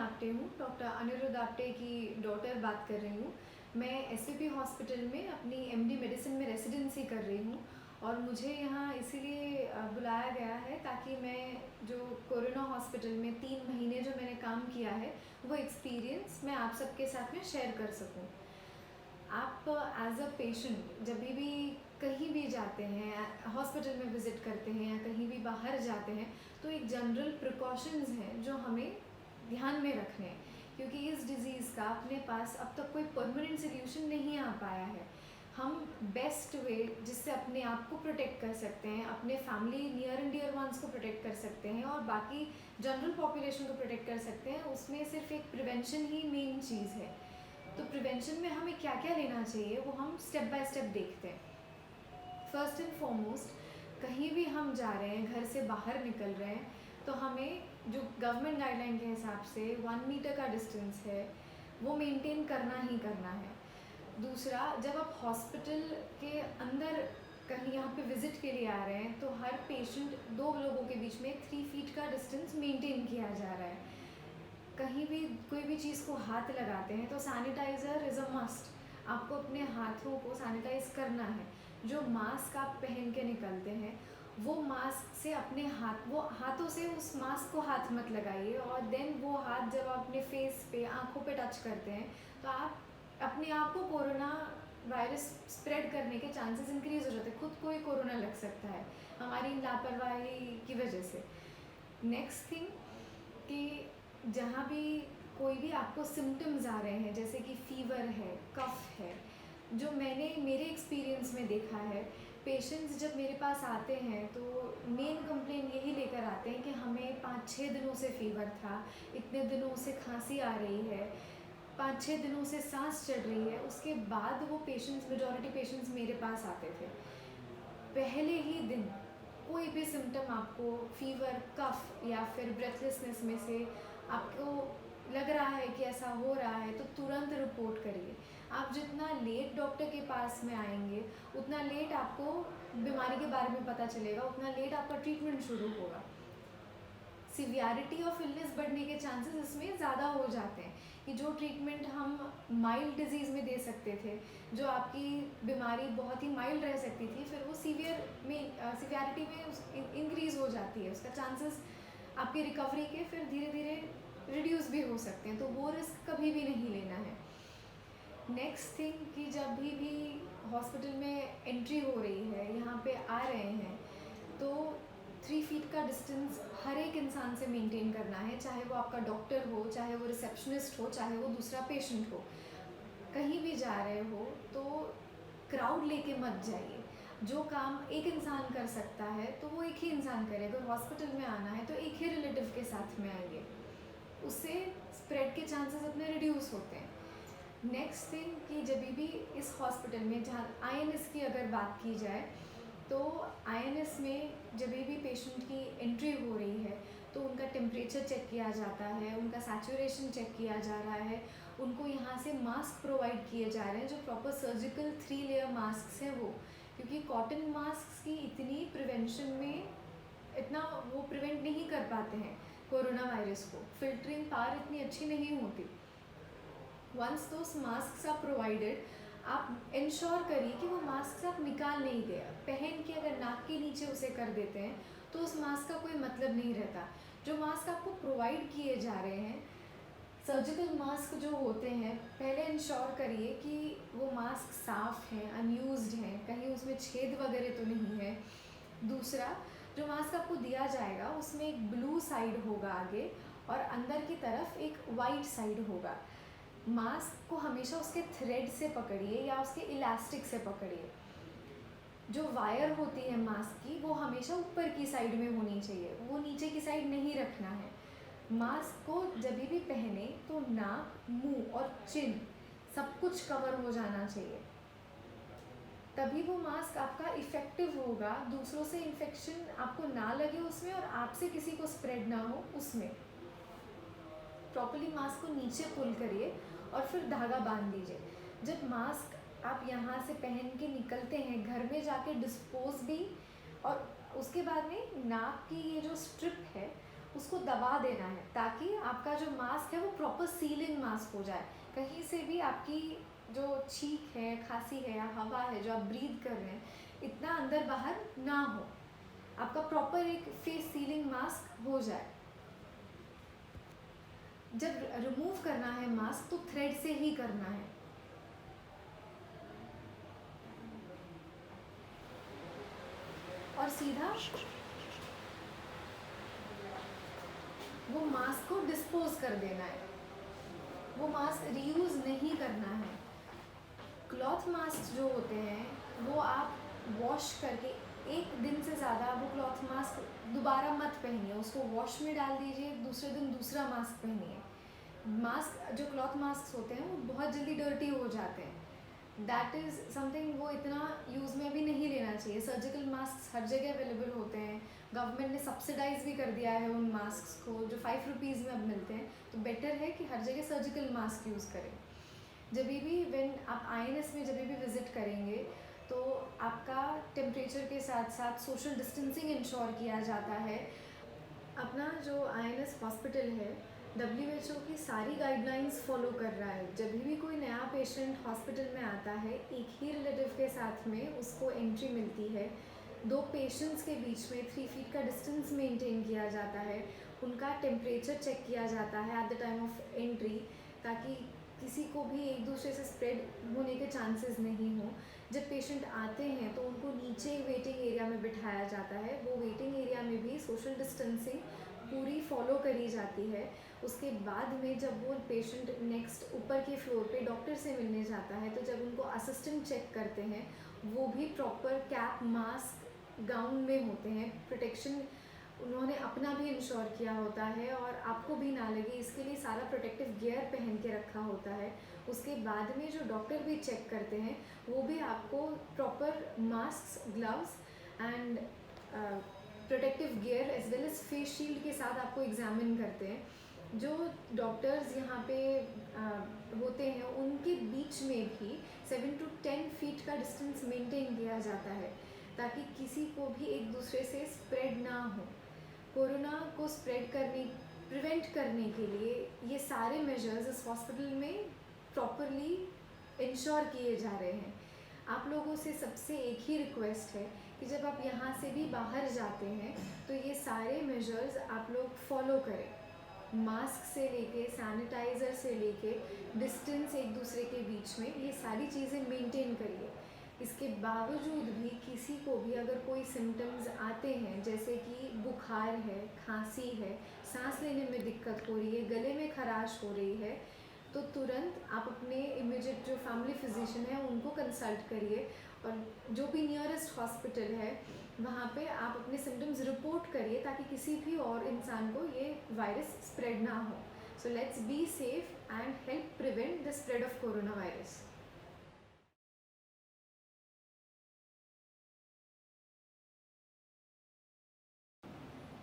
आप्टे हूँ, डॉक्टर अनिरुद्ध आप्टे की डॉटर बात कर रही हूँ। मैं एसवीपी हॉस्पिटल में अपनी एमडी मेडिसिन में रेसिडेंसी कर रही हूँ और मुझे यहाँ इसीलिए बुलाया गया है ताकि मैं जो कोरोना हॉस्पिटल में 3 महीने जो मैंने काम किया है वो एक्सपीरियंस मैं आप सबके साथ में शेयर कर सकूँ। आप एज अ पेशेंट जब भी कहीं भी जाते हैं, हॉस्पिटल में विज़िट करते हैं या कहीं भी बाहर जाते हैं, तो एक जनरल प्रिकॉशंस हैं जो हमें ध्यान में रखने हैं, क्योंकि इस डिज़ीज़ का अपने पास अब तक कोई परमानेंट सोल्यूशन नहीं आ पाया है। हम बेस्ट वे जिससे अपने आप को प्रोटेक्ट कर सकते हैं, अपने family near and dear ones को प्रोटेक्ट कर सकते हैं और बाकी जनरल पॉपुलेशन को प्रोटेक्ट कर सकते हैं, उसमें सिर्फ एक प्रिवेंशन ही मेन चीज़ है। तो प्रिवेंशन में हमें क्या क्या लेना चाहिए वो हम स्टेप बाय स्टेप देखते हैं। फर्स्ट एंड फॉरमोस्ट, कहीं भी हम जा रहे हैं, घर से बाहर निकल रहे हैं, तो हमें जो गवर्नमेंट गाइडलाइन के हिसाब से 1 मीटर का डिस्टेंस है वो मेंटेन करना ही करना है। दूसरा, जब आप हॉस्पिटल के अंदर कहीं यहाँ पे विज़िट के लिए आ रहे हैं तो हर पेशेंट 2 लोगों के बीच में 3 फीट का डिस्टेंस मेंटेन किया जा रहा है। कहीं भी कोई भी चीज़ को हाथ लगाते हैं तो सैनिटाइज़र इज़ अ मस्ट। आपको अपने हाथों को सैनिटाइज करना है। जो मास्क आप पहन के निकलते हैं वो मास्क से अपने वो हाथों से उस मास्क को हाथ मत लगाइए, और देन वो हाथ जब आप अपने फेस पे, आँखों पे टच करते हैं तो आप अपने आप को कोरोना वायरस स्प्रेड करने के चांसेस इंक्रीज़ हो जाते हैं। खुद को ही कोरोना लग सकता है हमारी लापरवाही की वजह से। नेक्स्ट थिंग कि जहाँ भी कोई भी आपको सिम्टम्स आ रहे हैं, जैसे कि फ़ीवर है, कफ़ है, जो मैंने मेरे एक्सपीरियंस में देखा है, पेशेंट्स जब मेरे पास आते हैं तो मेन कंप्लेन यही लेकर आते हैं कि हमें 5-6 दिनों से फ़ीवर था, इतने दिनों से खांसी आ रही है, 5-6 दिनों से सांस चढ़ रही है। उसके बाद वो पेशेंट्स, मेजॉरिटी पेशेंट्स मेरे पास आते थे। पहले ही दिन कोई भी सिम्टम आपको फ़ीवर, कफ़ या फिर ब्रेथलेसनेस में से आपको लग रहा है कि ऐसा हो रहा है तो तुरंत रिपोर्ट करिए। आप जितना लेट डॉक्टर के पास में आएंगे उतना लेट आपको बीमारी के बारे में पता चलेगा, उतना लेट आपका ट्रीटमेंट शुरू होगा। सिवियरिटी ऑफ इलनेस बढ़ने के चांसेस इसमें ज़्यादा हो जाते हैं कि जो ट्रीटमेंट हम माइल्ड डिजीज़ में दे सकते थे, जो आपकी बीमारी बहुत ही माइल्ड रह सकती थी, फिर वो सिवियरिटी में इंक्रीज़ हो जाती है। उसका चांसेस आपकी रिकवरी के फिर धीरे धीरे रिड्यूस भी हो सकते हैं, तो वो रिस्क कभी भी नहीं लेना है। नेक्स्ट थिंग कि जब भी हॉस्पिटल में एंट्री हो रही है, यहाँ पे आ रहे हैं, तो 3 फीट का डिस्टेंस हर एक इंसान से मेंटेन करना है, चाहे वो आपका डॉक्टर हो, चाहे वो रिसेप्शनिस्ट हो, चाहे वो दूसरा पेशेंट हो। कहीं भी जा रहे हो तो क्राउड लेके मत जाइए। जो काम एक इंसान कर सकता है तो वो एक ही इंसान करे। अगर हॉस्पिटल में आना है तो एक ही रिलेटिव के साथ में आइए, उससे स्प्रेड के चांसेस अपने रिड्यूस होते हैं। नेक्स्ट थिंग कि जब भी इस हॉस्पिटल में, जहाँ आईएनएस की अगर बात की जाए, तो आईएनएस में जब भी पेशेंट की एंट्री हो रही है तो उनका टेम्परेचर चेक किया जाता है, उनका सैचुरेशन चेक किया जा रहा है, उनको यहाँ से मास्क प्रोवाइड किए जा रहे हैं जो प्रॉपर सर्जिकल 3 लेयर मास्क हैं वो, क्योंकि कॉटन मास्क की इतनी प्रिवेंशन में इतना वो प्रिवेंट नहीं कर पाते हैं कोरोना वायरस को, फिल्टरिंग पावर इतनी अच्छी नहीं होती। Once those mask are provided, आप इंश्योर करिए कि वो मास्क आप निकाल नहीं गया। पहन के अगर नाक के नीचे उसे कर देते हैं तो उस मास्क का कोई मतलब नहीं रहता। जो मास्क आपको प्रोवाइड किए जा रहे हैं, सर्जिकल मास्क जो होते हैं, पहले इंश्योर करिए कि वो मास्क साफ़ हैं, अनयूज्ड हैं, कहीं उसमें छेद वगैरह तो नहीं है। दूसरा, जो मास्क आपको दिया जाएगा उसमें एक ब्लू साइड होगा आगे और अंदर की तरफ एक वाइट साइड होगा। मास्क को हमेशा उसके थ्रेड से पकड़िए या उसके इलास्टिक से पकड़िए। जो वायर होती है मास्क की वो हमेशा ऊपर की साइड में होनी चाहिए, वो नीचे की साइड नहीं रखना है। मास्क को जब भी पहने तो नाक, मुंह और चिन सब कुछ कवर हो जाना चाहिए, तभी वो मास्क आपका इफ़ेक्टिव होगा, दूसरों से इन्फेक्शन आपको ना लगे उसमें और आपसे किसी को स्प्रेड ना हो उसमें। प्रॉपर्ली मास्क को नीचे पुल करिए और फिर धागा बांध दीजिए। जब मास्क आप यहाँ से पहन के निकलते हैं, घर में जाके डिस्पोज भी, और उसके बाद में नाक की ये जो स्ट्रिप है उसको दबा देना है ताकि आपका जो मास्क है वो प्रॉपर सीलिंग मास्क हो जाए। कहीं से भी आपकी जो छींक है, खांसी है या हवा है जो आप ब्रीथ कर रहे हैं, इतना अंदर बाहर ना हो, आपका प्रॉपर एक फेस सीलिंग मास्क हो जाए। जब रिमूव करना है मास्क तो थ्रेड से ही करना है। और सीधा वो मास्क को डिस्पोज कर देना है, वो मास्क रीयूज़ नहीं करना है। क्लॉथ मास्क जो होते हैं वो आप वॉश करके 1 दिन से ज़्यादा वो क्लॉथ मास्क दोबारा मत पहनिए, उसको वॉश में डाल दीजिए, दूसरे दिन दूसरा मास्क पहनिए। मास्क जो क्लॉथ मास्क होते हैं वो बहुत जल्दी डर्टी हो जाते हैं। दैट इज़ समथिंग वो इतना यूज़ में भी नहीं लेना चाहिए। सर्जिकल मास्क हर जगह अवेलेबल होते हैं, गवर्नमेंट ने सब्सिडाइज भी कर दिया है उन मास्क को जो 5 रुपीज़ में अब मिलते हैं। तो बेटर है कि हर जगह सर्जिकल मास्क यूज़ करें। जब भी व्हेन आप आईएनएस में जब भी विज़िट करेंगे तो आपका टेम्परेचर के साथ साथ सोशल डिस्टेंसिंग इंश्योर किया जाता है। अपना जो आईएनएस हॉस्पिटल है WHO की सारी गाइडलाइंस फॉलो कर रहा है। जब भी कोई नया पेशेंट हॉस्पिटल में आता है, एक ही रिलेटिव के साथ में उसको एंट्री मिलती है। 2 पेशेंट्स के बीच में 3 फीट का डिस्टेंस मेंटेन किया जाता है। उनका टेम्परेचर चेक किया जाता है at the time of entry, ताकि किसी को भी एक दूसरे से स्प्रेड होने के चांसेस नहीं हो। जब पेशेंट आते हैं तो उनको नीचे वेटिंग एरिया में बिठाया जाता है। वो वेटिंग एरिया में भी सोशल डिस्टेंसिंग पूरी फॉलो करी जाती है। उसके बाद में जब वो पेशेंट नेक्स्ट ऊपर के फ्लोर पे डॉक्टर से मिलने जाता है, तो जब उनको असिस्टेंट चेक करते हैं वो भी प्रॉपर कैप, मास्क, गाउन में होते हैं। प्रोटेक्शन उन्होंने अपना भी इंश्योर किया होता है और आपको भी ना लगे इसके लिए सारा प्रोटेक्टिव गियर पहन के रखा होता है। उसके बाद में जो डॉक्टर भी चेक करते हैं वो भी आपको proper mask, gloves and protective gear as well as face shield के साथ आपको एग्जामिन करते हैं। जो डॉक्टर्स यहाँ पे होते हैं उनके बीच में भी 7 to 10 फीट का डिस्टेंस मेंटेन किया जाता है ताकि किसी को भी एक दूसरे से स्प्रेड ना हो। कोरोना को प्रिवेंट करने के लिए ये सारे मेजर्स इस हॉस्पिटल में प्रॉपरली इंश्योर किए जा रहे हैं। आप लोगों से सबसे एक ही रिक्वेस्ट है कि जब आप यहाँ से भी बाहर जाते हैं तो ये सारे मेजर्स आप लोग फॉलो करें। मास्क से लेके सैनिटाइज़र से लेके डिस्टेंस एक दूसरे के बीच में, ये सारी चीज़ें मेंटेन करिए। इसके बावजूद भी किसी को भी अगर कोई सिम्टम्स आते हैं जैसे कि बुखार है, खांसी है, सांस लेने में दिक्कत हो रही है, गले में खराश हो रही है, तो तुरंत आप अपने इमीडिएट जो फैमिली फिजिशियन है उनको कंसल्ट करिए और जो भी नियरेस्ट हॉस्पिटल है वहाँ पे आप अपने सिम्टम्स रिपोर्ट करिए ताकि किसी भी और इंसान को ये वायरस स्प्रेड ना हो। So let's be safe and help prevent the spread of corona virus.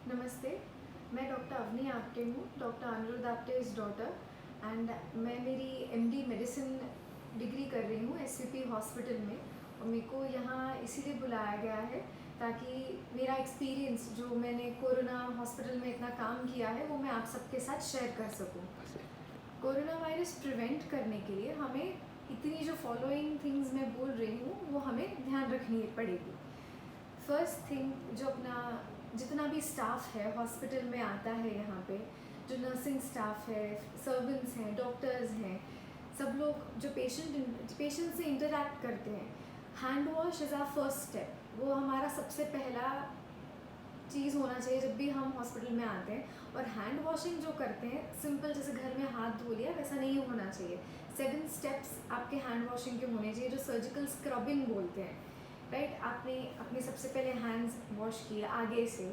नमस्ते, मैं डॉक्टर अवनी आप्टे हूँ, doctor Anirudh Apte is daughter and मैं मेरी MD मेडिसिन डिग्री कर रही हूँ SVP हॉस्पिटल में। और मेरे को यहाँ इसीलिए बुलाया गया है ताकि मेरा एक्सपीरियंस जो मैंने कोरोना हॉस्पिटल में इतना काम किया है वो मैं आप सबके साथ शेयर कर सकूँ। कोरोना वायरस प्रिवेंट करने के लिए हमें इतनी जो फॉलोइंग थिंग्स मैं बोल रही हूँ वो हमें ध्यान रखनी पड़ेगी। फर्स्ट थिंग, जो अपना जितना भी स्टाफ है हॉस्पिटल में आता है, यहाँ पे जो नर्सिंग स्टाफ है, सर्वेंट्स हैं, डॉक्टर्स हैं, सब लोग जो पेशेंट से इंटरेक्ट करते हैं, hand wash is our first step. वो हमारा सबसे पहला चीज़ होना चाहिए जब भी हम हॉस्पिटल में आते हैं। और हैंड वॉशिंग जो करते हैं सिंपल जैसे घर में हाथ धो लिया वैसा नहीं होना चाहिए। 7 स्टेप्स आपके हैंड वॉशिंग के होने चाहिए जो सर्जिकल स्क्रबिंग बोलते हैं। राइट, आपने अपने सबसे पहले हैंड्स वॉश किए आगे से,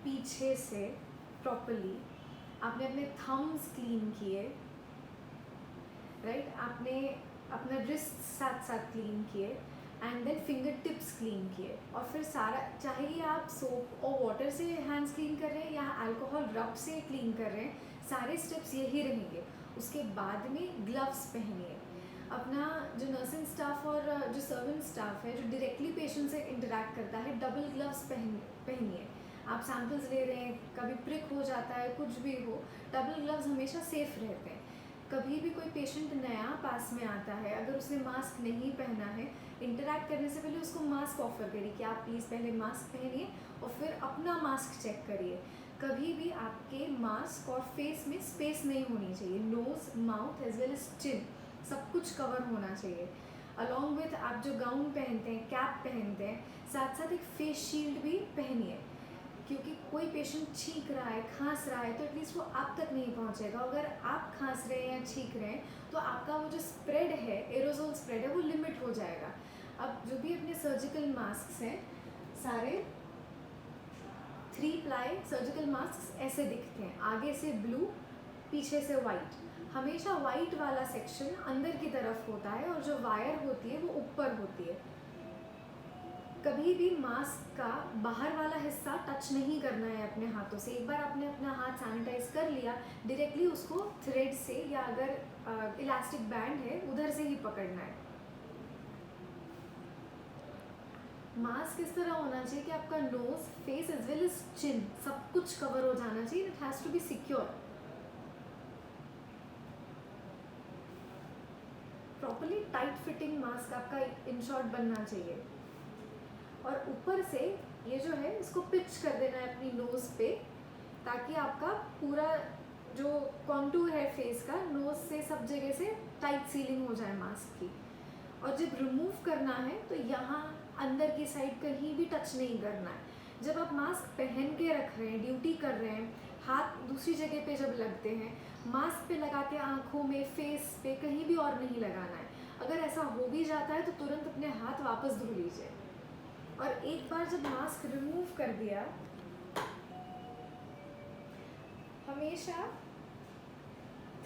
पीछे से प्रॉपरली, आपने अपने थम्स क्लीन किए, राइट, आपने अपना रिस्ट साथ साथ क्लीन किए and then finger tips clean किए। और फिर सारा, चाहे आप सोप और वाटर से हैंड्स क्लीन कर रहे हैं या अल्कोहल रब से क्लीन कर रहे हैं, सारे स्टेप्स यही रहेंगे। उसके बाद में ग्लव्स पहनिए। अपना जो नर्सिंग स्टाफ और जो सर्वेंट स्टाफ है जो डायरेक्टली पेशेंट से इंटरेक्ट करता है, डबल ग्लव्स पहनिए। आप सैंपल्स ले रहे हैं, कभी प्रिक हो जाता है, कुछ भी हो, डबल ग्लव्स हमेशा सेफ रहते हैं। कभी भी कोई पेशेंट नया पास में आता है, अगर उसने मास्क नहीं पहना है, इंटरैक्ट करने से पहले उसको मास्क ऑफर करिए कि आप प्लीज़ पहले मास्क पहनिए और फिर अपना मास्क चेक करिए। कभी भी आपके मास्क और फेस में स्पेस नहीं होनी चाहिए। Nose, mouth as well as chin सब कुछ कवर होना चाहिए। अलॉन्ग विथ आप जो गाउन पहनते हैं, कैप पहनते हैं, साथ साथ एक फेस शील्ड भी पहनिए, क्योंकि कोई पेशेंट छींक रहा है, खांस रहा है, तो एटलीस्ट वो आप तक नहीं पहुंचेगा। अगर आप खांस रहे हैं या छींक रहे हैं तो आपका वो जो स्प्रेड है, एरोजोल स्प्रेड है, वो लिमिट हो जाएगा। अब जो भी अपने सर्जिकल मास्क हैं, सारे 3 प्लाई सर्जिकल मास्क ऐसे दिखते हैं, आगे से ब्लू, पीछे से वाइट। हमेशा वाइट वाला सेक्शन अंदर की तरफ होता है और जो वायर होती है वो ऊपर होती है। कभी भी मास्क का बाहर वाला हिस्सा टच नहीं करना है अपने हाथों से। एक बार आपने अपना हाथ सैनिटाइज कर लिया, डायरेक्टली उसको थ्रेड से या अगर इलास्टिक बैंड है उधर से ही पकड़ना है। मास्क इस तरह होना चाहिए कि आपका nose, face as well as chin सब कुछ कवर हो जाना चाहिए। It has to be secure. Properly tight fitting mask आपका इन शॉर्ट बनना चाहिए। और ऊपर से ये जो है इसको पिच कर देना है अपनी नोज़ पे, ताकि आपका पूरा जो कॉन्टूर है फेस का, नोज़ से सब जगह से टाइट सीलिंग हो जाए मास्क की। और जब रिमूव करना है तो यहाँ अंदर की साइड कहीं भी टच नहीं करना है। जब आप मास्क पहन के रख रहे हैं, ड्यूटी कर रहे हैं, हाथ दूसरी जगह पे जब लगते हैं, मास्क पे लगा के आँखों में, फेस पे कहीं भी और नहीं लगाना है। अगर ऐसा हो भी जाता है तो तुरंत अपने हाथ वापस धो लीजिए। और एक बार जब मास्क रिमूव कर दिया, हमेशा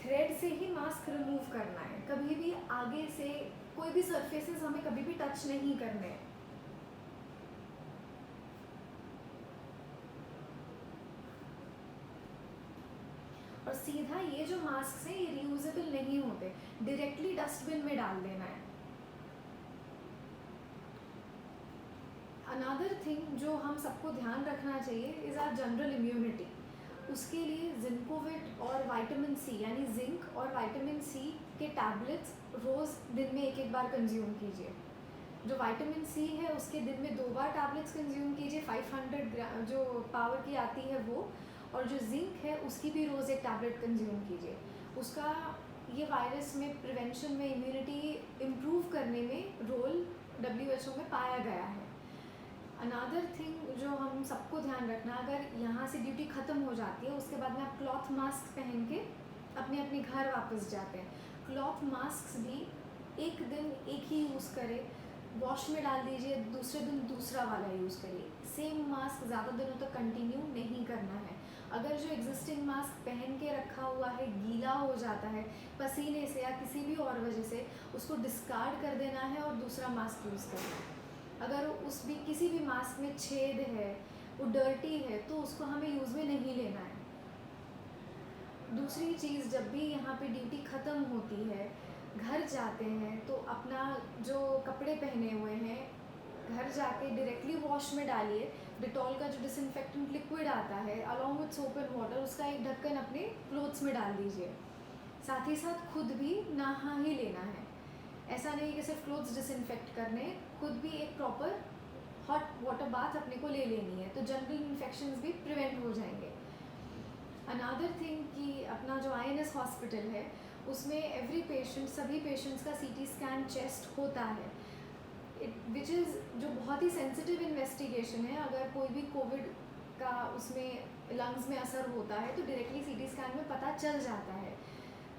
थ्रेड से ही मास्क रिमूव करना है। कभी भी आगे से कोई भी सरफेसेस हमें कभी भी टच नहीं करने हैं। और सीधा ये जो मास्क हैं ये रियूजेबल नहीं होते, डायरेक्टली डस्टबिन में डाल देना है। अनदर थिंग जो हम सबको ध्यान रखना चाहिए इज़ आर जनरल इम्यूनिटी। उसके लिए जिंकोविट और विटामिन सी यानी जिंक और विटामिन सी के टैबलेट्स रोज़ दिन में एक बार कंज्यूम कीजिए। जो विटामिन सी है उसके दिन में 2 बार टैबलेट्स कंज्यूम कीजिए, 500 ग्राम जो पावर की आती है वो। और जो जिंक है उसकी भी रोज़ एक टैबलेट कंज्यूम कीजिए। उसका ये वायरस में प्रिवेंशन में, इम्यूनिटी इम्प्रूव करने में रोल WHO में पाया गया है। अनदर थिंग जो हम सबको ध्यान रखना, अगर यहाँ से ड्यूटी ख़त्म हो जाती है उसके बाद में आप क्लॉथ मास्क पहन के अपने अपने घर वापस जाते हैं। क्लॉथ मास्क भी एक दिन एक ही यूज़ करें, वॉश में डाल दीजिए, दूसरे दिन दूसरा वाला यूज़ करिए। सेम मास्क ज़्यादा दिनों तक कंटिन्यू नहीं करना है। अगर जो एग्जिस्टिंग मास्क पहन के रखा हुआ है गीला हो जाता है पसीने से या किसी भी और वजह से, उसको डिस्कार्ड कर देना है और दूसरा मास्क यूज़ करना है। अगर उस भी किसी भी मास्क में छेद है, वो डर्टी है, तो उसको हमें यूज़ में नहीं लेना है। दूसरी चीज़, जब भी यहाँ पे ड्यूटी ख़त्म होती है, घर जाते हैं तो अपना जो कपड़े पहने हुए हैं घर जाके डायरेक्टली वॉश में डालिए। डिटॉल का जो डिसइंफेक्टेंट लिक्विड आता है along with soap and water, उसका एक ढक्कन अपने क्लोथ्स में डाल दीजिए। साथ ही साथ खुद भी नहा ही लेना है। ऐसा नहीं कि सिर्फ क्लोथ्स डिसइंफेक्ट करने, खुद भी एक प्रॉपर हॉट वाटर बाथ अपने को ले लेनी है, तो जनरल इन्फेक्शंस भी प्रिवेंट हो जाएंगे। अनदर थिंग कि अपना जो INS हॉस्पिटल है उसमें एवरी पेशेंट, सभी पेशेंट्स का CT स्कैन चेस्ट होता है, विच इज़ जो बहुत ही सेंसिटिव इन्वेस्टिगेशन है। अगर कोई भी कोविड का उसमें लंग्स में असर होता है तो डायरेक्टली CT स्कैन में पता चल जाता है।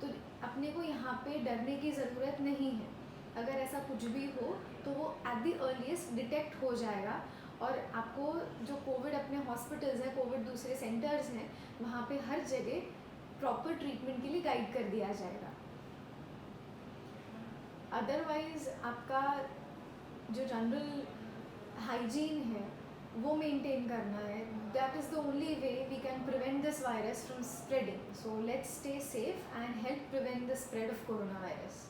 तो अपने को यहाँ पे डरने की ज़रूरत नहीं है। अगर ऐसा कुछ भी हो तो वो एट द अर्लीस्ट डिटेक्ट हो जाएगा और आपको जो कोविड अपने हॉस्पिटल्स हैं, कोविड दूसरे सेंटर्स हैं, वहाँ पे हर जगह प्रॉपर ट्रीटमेंट के लिए गाइड कर दिया जाएगा। अदरवाइज़ आपका जो जनरल हाइजीन है वो मेंटेन करना है। That is the only way we can prevent this virus from spreading. So let's stay safe and help prevent the spread of corona virus.